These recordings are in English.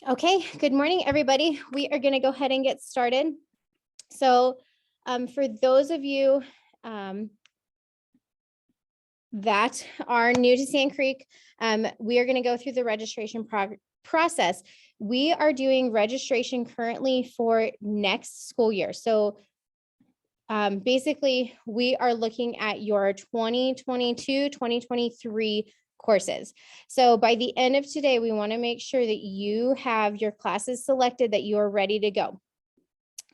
Okay, good morning, everybody. We are going to go ahead and get started. So for those of you that are new to Sand Creek, we are going to go through the registration process. We are doing registration currently for next school year. So basically, we are looking at your 2022-2023 courses. So by the end of today, we want to make sure that you have your classes selected, that you are ready to go.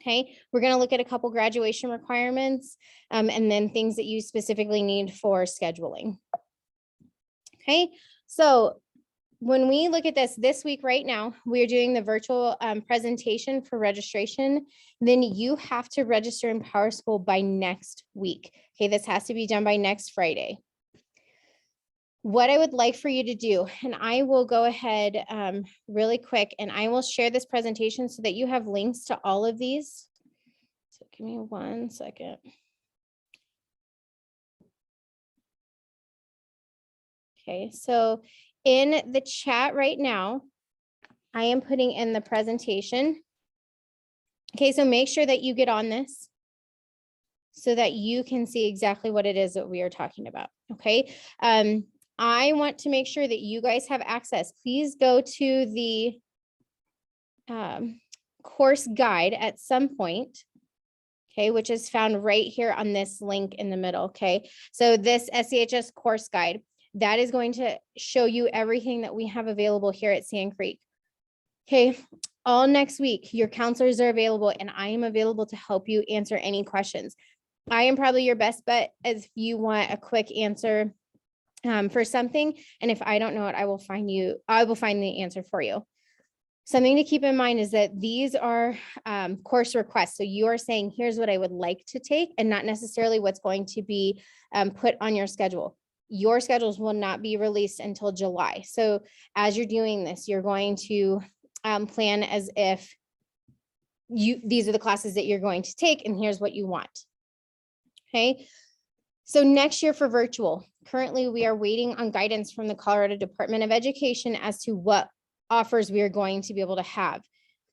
Okay, we're going to look at a couple graduation requirements and then things that you specifically need for scheduling. Okay, so when we look at this week right now, we're doing the virtual presentation for registration. Then you have to register in PowerSchool by next week. Okay, this has to be done by next Friday. What I would like for you to do, and I will go ahead really quick, and I will share this presentation so that you have links to all of these. So give me 1 second. Okay, so in the chat right now, I am putting in the presentation. Okay, so make sure that you get on this so that you can see exactly what it is that we are talking about. Okay, I want to make sure that you guys have access. Please go to the course guide at some point. Okay, which is found right here on this link in the middle. Okay, so this SCHS course guide, that is going to show you everything that we have available here at Sand Creek. Okay, all next week, your counselors are available and I am available to help you answer any questions. I am probably your best bet if you want a quick answer for something. And if I don't know it, I will find the answer for you. Something to keep in mind is that these are course requests. So you are saying, here's what I would like to take, and not necessarily what's going to be put on your schedule. Your schedules will not be released until July. So as you're doing this, you're going to plan as if these are the classes that you're going to take, and here's what you want. Okay. So next year for virtual, currently we are waiting on guidance from the Colorado Department of Education as to what offers we are going to be able to have.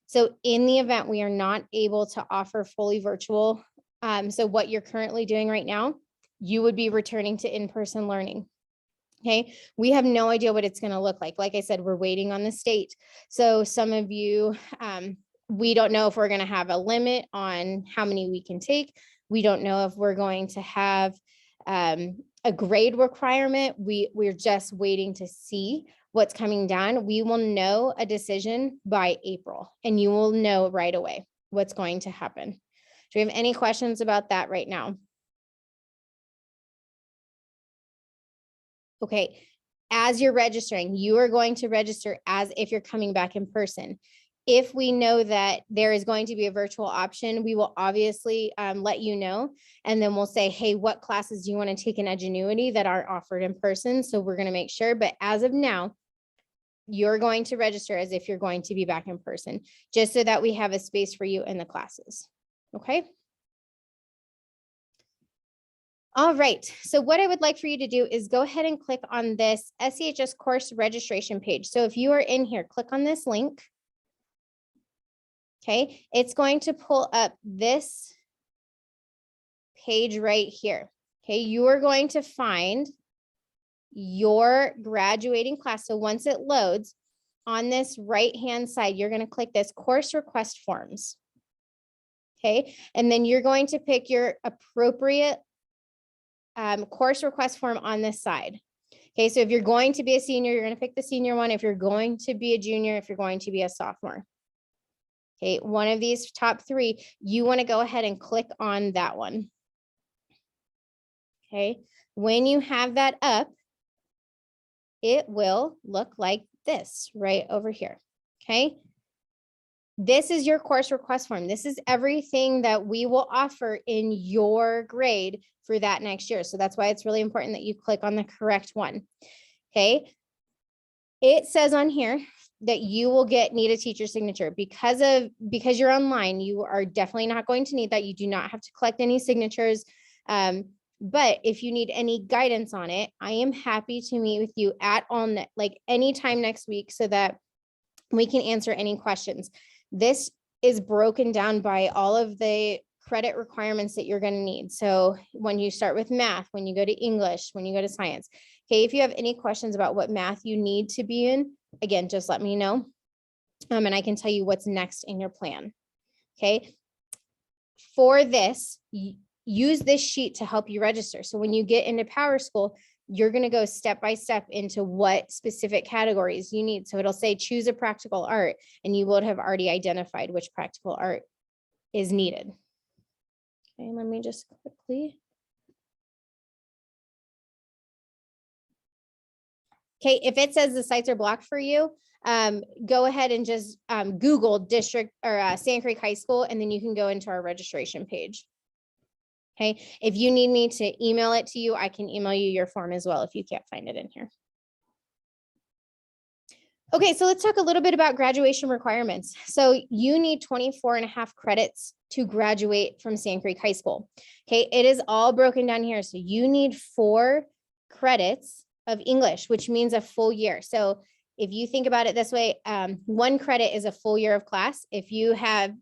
So in the event we are not able to offer fully virtual, so what you're currently doing right now, you would be returning to in-person learning. Okay, we have no idea what it's going to look like. Like I said, we're waiting on the state. So some of you, we don't know if we're going to have a limit on how many we can take. We don't know if we're going to have a grade requirement. We're just waiting to see what's coming down. We will know a decision by April, and you will know right away what's going to happen. Do we have any questions about that right now? Okay, as you're registering, you are going to register as if you're coming back in person. If we know that there is going to be a virtual option, we will obviously let you know. And then we'll say, hey, what classes do you want to take in Edgenuity that aren't offered in person? So we're going to make sure. But as of now, you're going to register as if you're going to be back in person, just so that we have a space for you in the classes. Okay. All right, so what I would like for you to do is go ahead and click on this SCHS course registration page. So if you are in here, click on this link. Okay, it's going to pull up this page right here. Okay, you are going to find your graduating class. So once it loads, on this right-hand side, you're going to click this course request forms. Okay, and then you're going to pick your appropriate course request form on this side. Okay, so if you're going to be a senior, you're going to pick the senior one. If you're going to be a junior, if you're going to be a sophomore. Okay, one of these top three, you want to go ahead and click on that one. Okay, when you have that up, it will look like this right over here. Okay. This is your course request form. This is everything that we will offer in your grade for that next year. So that's why it's really important that you click on the correct one. Okay. It says on here that you will need a teacher signature because you're online. You are definitely not going to need that. You do not have to collect any signatures. But if you need any guidance on it, I am happy to meet with you at all, like anytime next week, so that We can answer any questions. This is broken down by all of the credit requirements that you're going to need. So when you start with math, when you go to English, when you go to science, okay, if you have any questions about what math you need to be in, again, just let me know. And I can tell you what's next in your plan. Okay. For this, use this sheet to help you register. So when you get into PowerSchool, you're going to go step by step into what specific categories you need. So it'll say choose a practical art, and you would have already identified which practical art is needed. Okay, let me just quickly. Okay, if it says the sites are blocked for you, go ahead and just Google district or Sand Creek High School, and then you can go into our registration page. Okay, if you need me to email it to you, I can email you your form as well if you can't find it in here. Okay, so let's talk a little bit about graduation requirements. So you need 24.5 credits to graduate from Sand Creek High School. Okay, it is all broken down here. So you need 4 credits of English, which means a full year. So if you think about it this way, 1 credit is a full year of class. If you have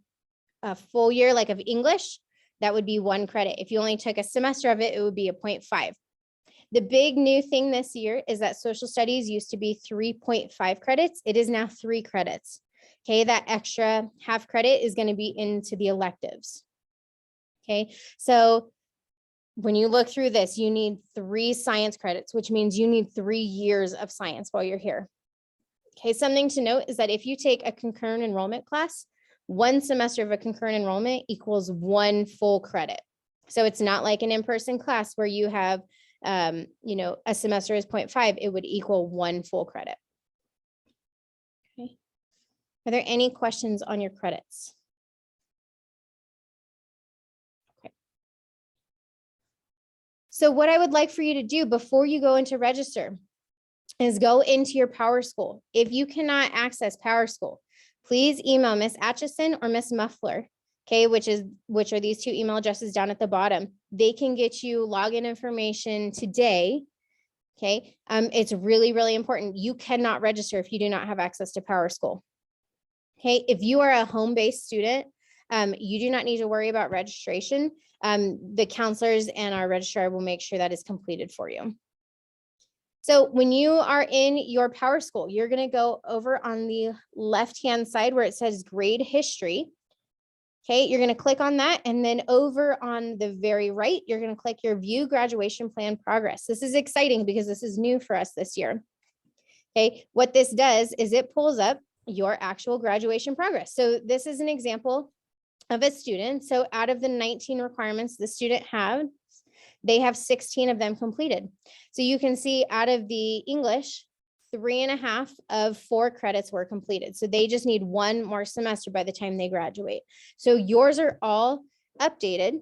a full year like of English, that would be 1 credit. If you only took a semester of it, it would be a 0.5. The big new thing this year is that social studies used to be 3.5 credits. It is now 3 credits. Okay, that extra half credit is going to be into the electives. Okay, so when you look through this, you need 3 science credits, which means you need 3 years of science while you're here. Okay, something to note is that if you take a concurrent enrollment class, 1 semester of a concurrent enrollment equals 1 full credit. So it's not like an in-person class where you have a semester is 0.5, it would equal 1 full credit. Okay. Are there any questions on your credits? Okay. So what I would like for you to do before you go into register is go into your PowerSchool. If you cannot access PowerSchool, please email Miss Atchison or Miss Muffler, okay, which are these 2 email addresses down at the bottom. They can get you login information today. Okay, it's really, really important. You cannot register if you do not have access to PowerSchool. Okay, if you are a home-based student, you do not need to worry about registration. The counselors and our registrar will make sure that is completed for you. So when you are in your PowerSchool, you're going to go over on the left-hand side where it says grade history. Okay, you're going to click on that, and then over on the very right, you're going to click your view graduation plan progress. This is exciting because this is new for us this year. Okay, what this does is it pulls up your actual graduation progress. So this is an example of a student. So out of the 19 requirements the student had, they have 16 of them completed. So you can see out of the English, 3.5 of 4 credits were completed. So they just need 1 more semester by the time they graduate. So yours are all updated.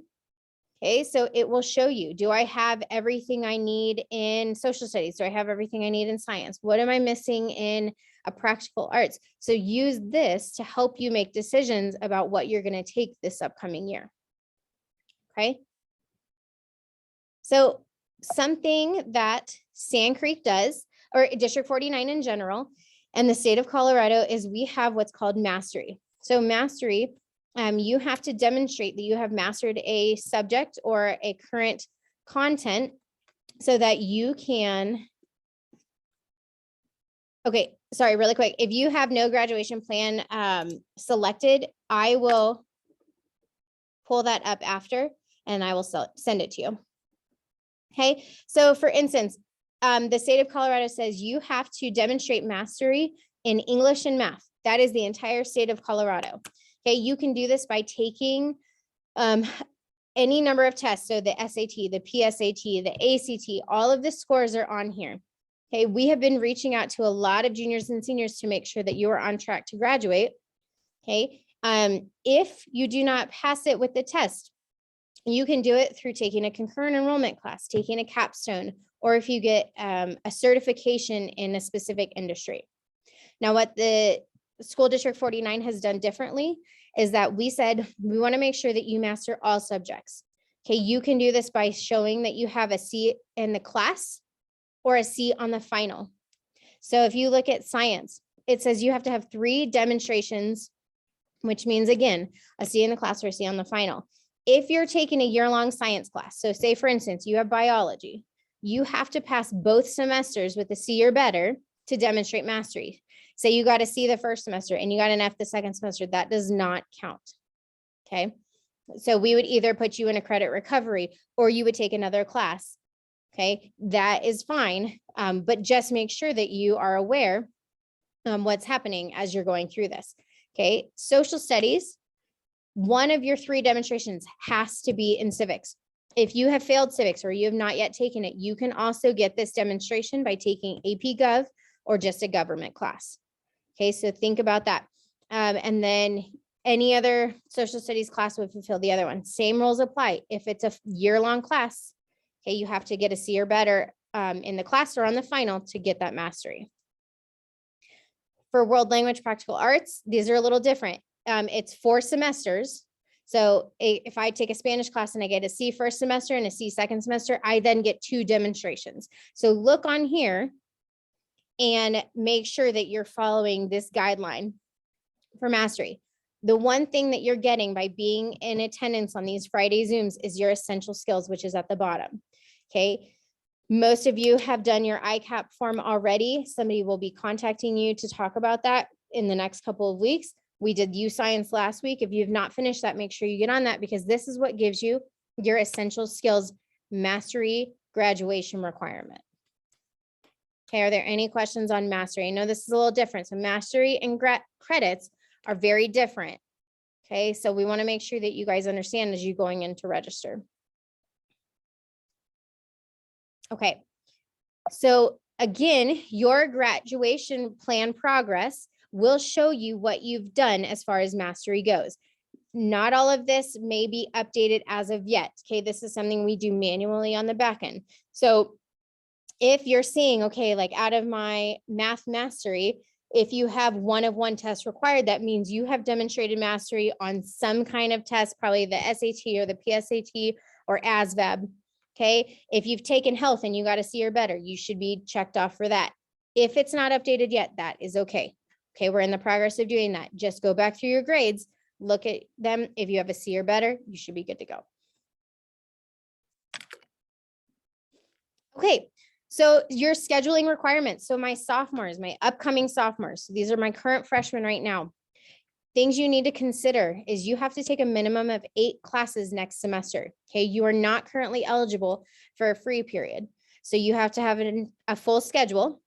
Okay, so it will show you, do I have everything I need in social studies? Do I have everything I need in science? What am I missing in a practical arts? So use this to help you make decisions about what you're going to take this upcoming year. Okay. So something that Sand Creek does, or District 49 in general, and the state of Colorado, is we have what's called mastery. So mastery, you have to demonstrate that you have mastered a subject or a current content so that you can, okay, sorry, really quick. If you have no graduation plan selected, I will pull that up after and I will send it to you. Okay, so for instance, the state of Colorado says you have to demonstrate mastery in English and math. That is the entire state of Colorado. Okay, you can do this by taking any number of tests. So the SAT, the PSAT, the ACT, all of the scores are on here. Okay, we have been reaching out to a lot of juniors and seniors to make sure that you are on track to graduate. Okay, if you do not pass it with the test, you can do it through taking a concurrent enrollment class, taking a capstone, or if you get a certification in a specific industry. Now, what the School District 49 has done differently is that we said, we want to make sure that you master all subjects. Okay, you can do this by showing that you have a C in the class or a C on the final. So if you look at science, it says you have to have 3 demonstrations, which means, again, a C in the class or a C on the final. If you're taking a year-long science class, so say, for instance, you have biology, you have to pass both semesters with a C or better to demonstrate mastery. Say you got a C the first semester and you got an F the second semester, that does not count. Okay. So we would either put you in a credit recovery or you would take another class. Okay. That is fine. But just make sure that you are aware what's happening as you're going through this. Okay. Social studies, one of your 3 demonstrations has to be in civics. If you have failed civics or you have not yet taken it, you can also get this demonstration by taking AP Gov or just a government class. Okay, so think about that. And then any other social studies class would fulfill the other one. Same rules apply. If it's a year-long class, okay, you have to get a C or better in the class or on the final to get that mastery. For world language practical arts, these are a little different. It's 4 semesters. So if I take a Spanish class and I get a C first semester and a C second semester, I then get 2 demonstrations. So look on here and make sure that you're following this guideline for mastery. The one thing that you're getting by being in attendance on these Friday Zooms is your essential skills, which is at the bottom. Okay. Most of you have done your ICAP form already. Somebody will be contacting you to talk about that in the next couple of weeks. We did U-Science last week. If you have not finished that, make sure you get on that because this is what gives you your essential skills mastery graduation requirement. Okay, are there any questions on mastery? I know this is a little different. So mastery and credits are very different. Okay, so we want to make sure that you guys understand as you're going in to register. Okay, so again, your graduation plan progress will show you what you've done as far as mastery goes. Not all of this may be updated as of yet. Okay, this is something we do manually on the back end. So if you're seeing, okay, like out of my math mastery, if you have 1 of 1 test required, that means you have demonstrated mastery on some kind of test, probably the SAT or the PSAT or ASVAB. Okay, if you've taken health and you got a C or better, you should be checked off for that. If it's not updated yet, that is okay. Okay, we're in the progress of doing that. Just go back through your grades, look at them. If you have a C or better, you should be good to go. Okay, so your scheduling requirements. So my sophomores, my upcoming sophomores, these are my current freshmen right now. Things you need to consider is you have to take a minimum of 8 classes next semester. Okay, you are not currently eligible for a free period. So you have to have a full schedule.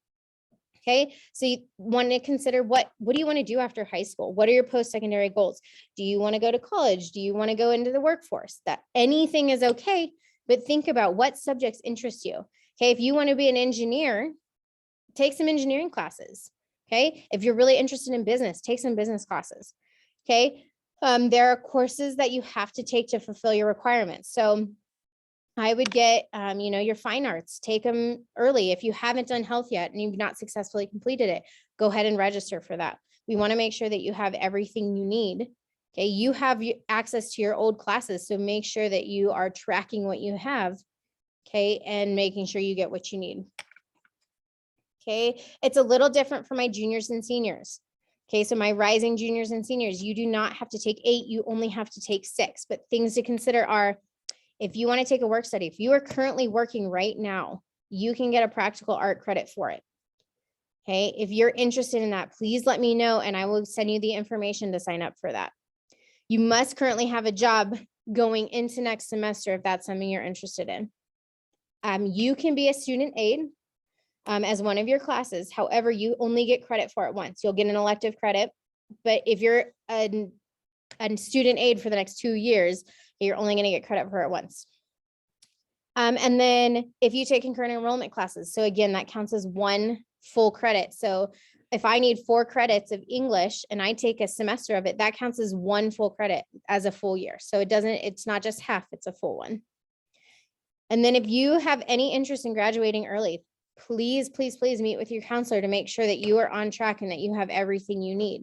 Okay, so you want to consider what do you want to do after high school? What are your post-secondary goals? Do you want to go to college? Do you want to go into the workforce? That anything is okay, but think about what subjects interest you. Okay, if you want to be an engineer, take some engineering classes. Okay, if you're really interested in business, take some business classes. Okay, there are courses that you have to take to fulfill your requirements. So I would get, your fine arts, take them early. If you haven't done health yet and you've not successfully completed it, go ahead and register for that. We want to make sure that you have everything you need. Okay, you have access to your old classes, so make sure that you are tracking what you have, okay, and making sure you get what you need. Okay, it's a little different for my juniors and seniors. Okay, so my rising juniors and seniors, you do not have to take 8, you only have to take 6, but things to consider are, if you want to take a work study, if you are currently working right now, you can get a practical art credit for it. Okay, if you're interested in that, please let me know and I will send you the information to sign up for that. You must currently have a job going into next semester if that's something you're interested in. You can be a student aide as one of your classes. However, you only get credit for it once. You'll get an elective credit, but if you're a student aide for the next 2 years, you're only going to get credit for it once. And then if you take concurrent enrollment classes, so again, that counts as 1 full credit. So if I need 4 credits of English and I take a semester of it, that counts as 1 full credit as a full year. So it's not just half, it's a full one. And then if you have any interest in graduating early, please, please, please meet with your counselor to make sure that you are on track and that you have everything you need.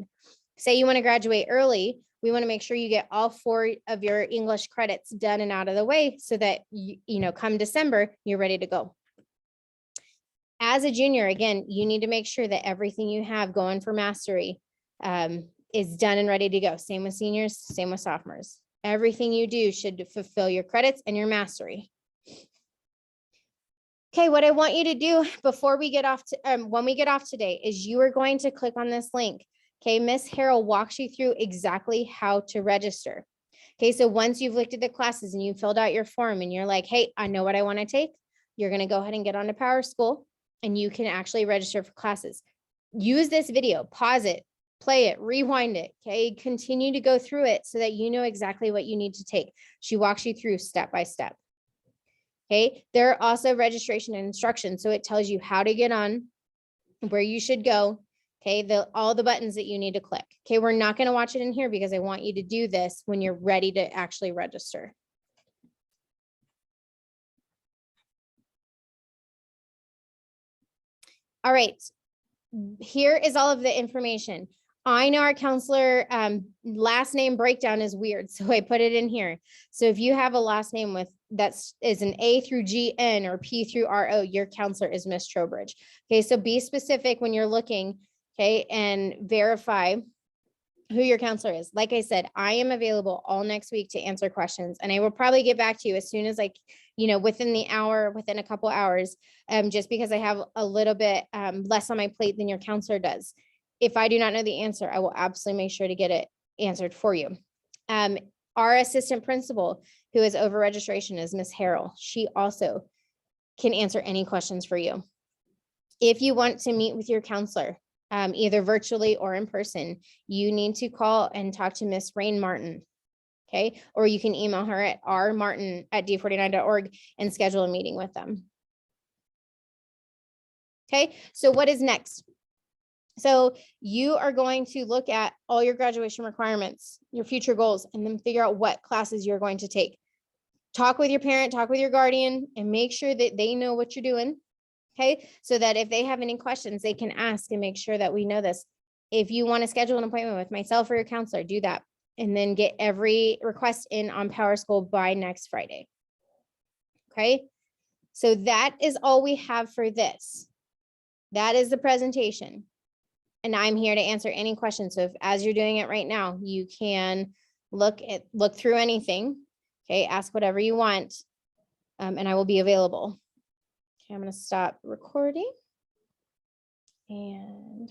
Say you want to graduate early, we want to make sure you get all 4 of your English credits done and out of the way so that, come December, you're ready to go. as a junior, again, you need to make sure that everything you have going for mastery is done and ready to go. Same with seniors, same with sophomores. Everything you do should fulfill your credits and your mastery. Okay, what I want you to do before we get off to, when we get off today is you are going to click on this link. Okay, Miss Harrell walks you through exactly how to register. Okay, so once you've looked at the classes and you filled out your form and you're like, hey, I know what I want to take, you're going to go ahead and get on to PowerSchool and you can actually register for classes. Use this video, pause it, play it, rewind it, okay? Continue to go through it so that you know exactly what you need to take. She walks you through step by step. Okay, there are also registration and instructions. So it tells you how to get on, where you should go. Okay, all the buttons that you need to click. Okay, we're not going to watch it in here because I want you to do this when you're ready to actually register. All right, here is all of the information. I know our counselor last name breakdown is weird, so I put it in here. So if you have a last name with is an A through G N or P through R O, your counselor is Miss Trowbridge. Okay, so be specific when you're looking, okay, and verify who your counselor is. Like I said, I am available all next week to answer questions, and I will probably get back to you as soon as within the hour, within a couple hours, just because I have a little bit less on my plate than your counselor does. If I do not know the answer, I will absolutely make sure to get it answered for you. Our assistant principal, who is over registration, is Miss Harrell. She also can answer any questions for you. If you want to meet with your counselor, either virtually or in person, you need to call and talk to Miss Rain Martin. Okay, or you can email her at rmartin@d49.org and schedule a meeting with them. Okay, so what is next? So you are going to look at all your graduation requirements, your future goals, and then figure out what classes you're going to take. Talk with your parent, talk with your guardian, and make sure that they know what you're doing. Okay, so that if they have any questions, they can ask and make sure that we know this. If you want to schedule an appointment with myself or your counselor, do that. And then get every request in on PowerSchool by next Friday. Okay, so that is all we have for this. That is the presentation. And I'm here to answer any questions. So if, as you're doing it right now, you can look through anything. Okay, ask whatever you want, and I will be available. Okay, I'm going to stop recording. And